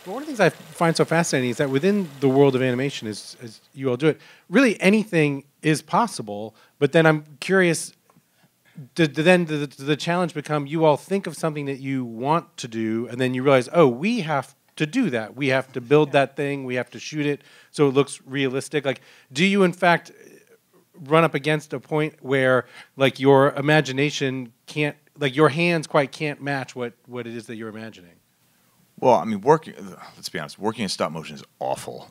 Well, one of the things I find so fascinating is that within the world of animation, as you all do it, really anything is possible. But then I'm curious, then the challenge become you all think of something that you want to do, and then you realize, oh, we have to do that. We have to build that thing. We have to shoot it so it looks realistic. Like, do you in fact run up against a point where like your imagination can't, like your hands quite can't match what it is that you're imagining? Well, I mean, let's be honest, working in stop motion is awful.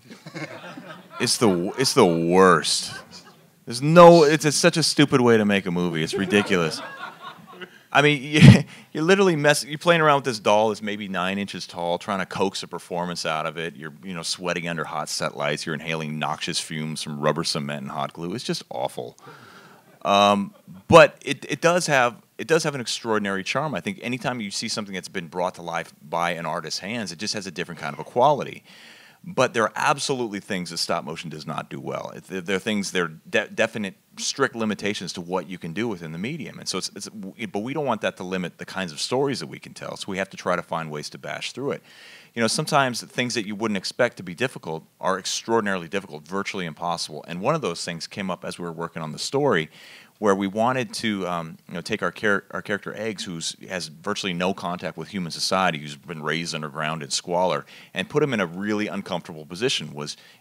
It's the worst. It's such a stupid way to make a movie. It's ridiculous. I mean, you're literally you're playing around with this doll that's maybe 9 inches tall, trying to coax a performance out of it. You're, sweating under hot set lights. You're inhaling noxious fumes from rubber cement and hot glue. It's just awful. But it does have an extraordinary charm. I think anytime you see something that's been brought to life by an artist's hands, it just has a different kind of a quality. But there are absolutely things that stop motion does not do well. There are things, there are definite, strict limitations to what you can do within the medium. And so but we don't want that to limit the kinds of stories that we can tell. So we have to try to find ways to bash through it. Sometimes things that you wouldn't expect to be difficult are extraordinarily difficult, virtually impossible. And one of those things came up as we were working on the story, where we wanted to take our character Eggs, who has virtually no contact with human society, who's been raised underground in squalor, and put him in a really uncomfortable position.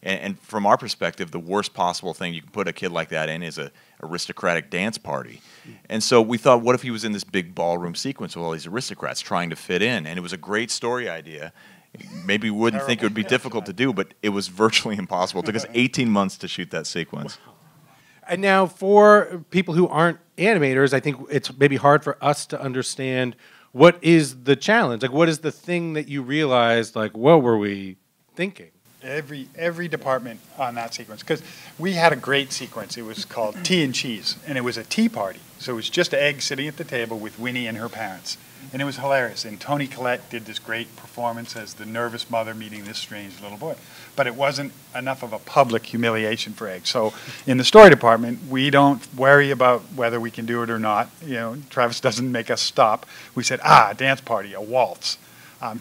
And from our perspective, the worst possible thing you can put a kid like that in is a aristocratic dance party. And so we thought, what if he was in this big ballroom sequence with all these aristocrats trying to fit in? And it was a great story idea. Maybe we wouldn't think it would be difficult to do, but it was virtually impossible. It took us 18 months to shoot that sequence. And now for people who aren't animators, I think it's maybe hard for us to understand what is the challenge. Like, what is the thing that you realized, like, what were we thinking? Every department on that sequence, because we had a great sequence. It was called Tea and Cheese, and it was a tea party. So it was just Egg sitting at the table with Winnie and her parents. And it was hilarious. And Toni Collette did this great performance as the nervous mother meeting this strange little boy. But it wasn't enough of a public humiliation for Egg. So in the story department, we don't worry about whether we can do it or not. Travis doesn't make us stop. We said, a dance party, a waltz.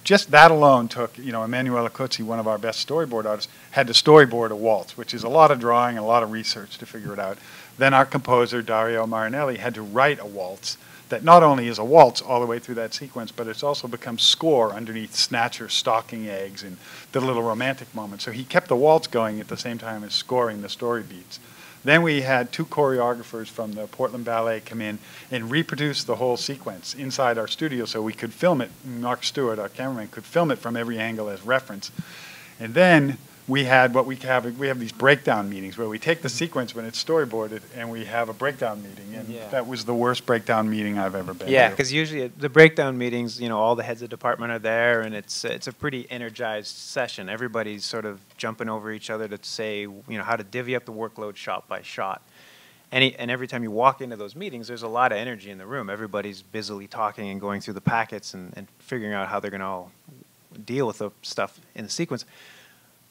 Just that alone took, Emanuela Cuzzi, one of our best storyboard artists, had to storyboard a waltz, which is a lot of drawing and a lot of research to figure it out. Then our composer, Dario Marinelli, had to write a waltz that not only is a waltz all the way through that sequence, but it's also become score underneath Snatcher stalking Eggs and the little romantic moment. So he kept the waltz going at the same time as scoring the story beats. Then we had 2 choreographers from the Portland Ballet come in and reproduce the whole sequence inside our studio so we could film it. Mark Stewart, our cameraman, could film it from every angle as reference. And then we have these breakdown meetings where we take the sequence when it's storyboarded and we have a breakdown meeting, and that was the worst breakdown meeting I've ever been to. Yeah, because usually the breakdown meetings, all the heads of department are there, and it's a pretty energized session. Everybody's sort of jumping over each other to say, how to divvy up the workload shot by shot. And every time you walk into those meetings, there's a lot of energy in the room. Everybody's busily talking and going through the packets and figuring out how they're going to all deal with the stuff in the sequence.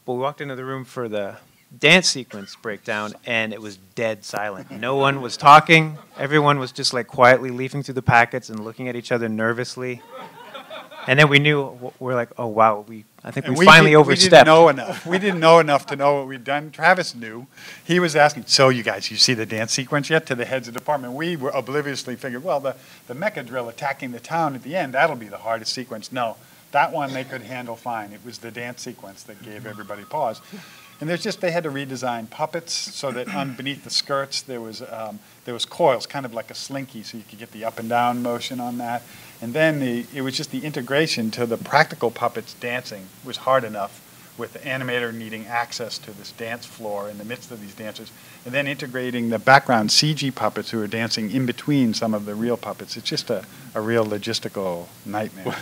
But we walked into the room for the dance sequence breakdown, and it was dead silent. No one was talking. Everyone was just like quietly leafing through the packets and looking at each other nervously. And then we're like, oh wow, I think we finally overstepped. We didn't know enough. We didn't know enough to know what we'd done. Travis knew. He was asking, so you guys, you see the dance sequence yet? To the heads of department. We were obliviously figured, well, the mecha drill attacking the town at the end, that'll be the hardest sequence. No. That one they could handle fine. It was the dance sequence that gave everybody pause. And they had to redesign puppets so that beneath the skirts there was coils, kind of like a slinky, so you could get the up and down motion on that. And then it was just the integration to the practical puppets dancing was hard enough, with the animator needing access to this dance floor in the midst of these dancers, and then integrating the background CG puppets who are dancing in between some of the real puppets. It's just a real logistical nightmare.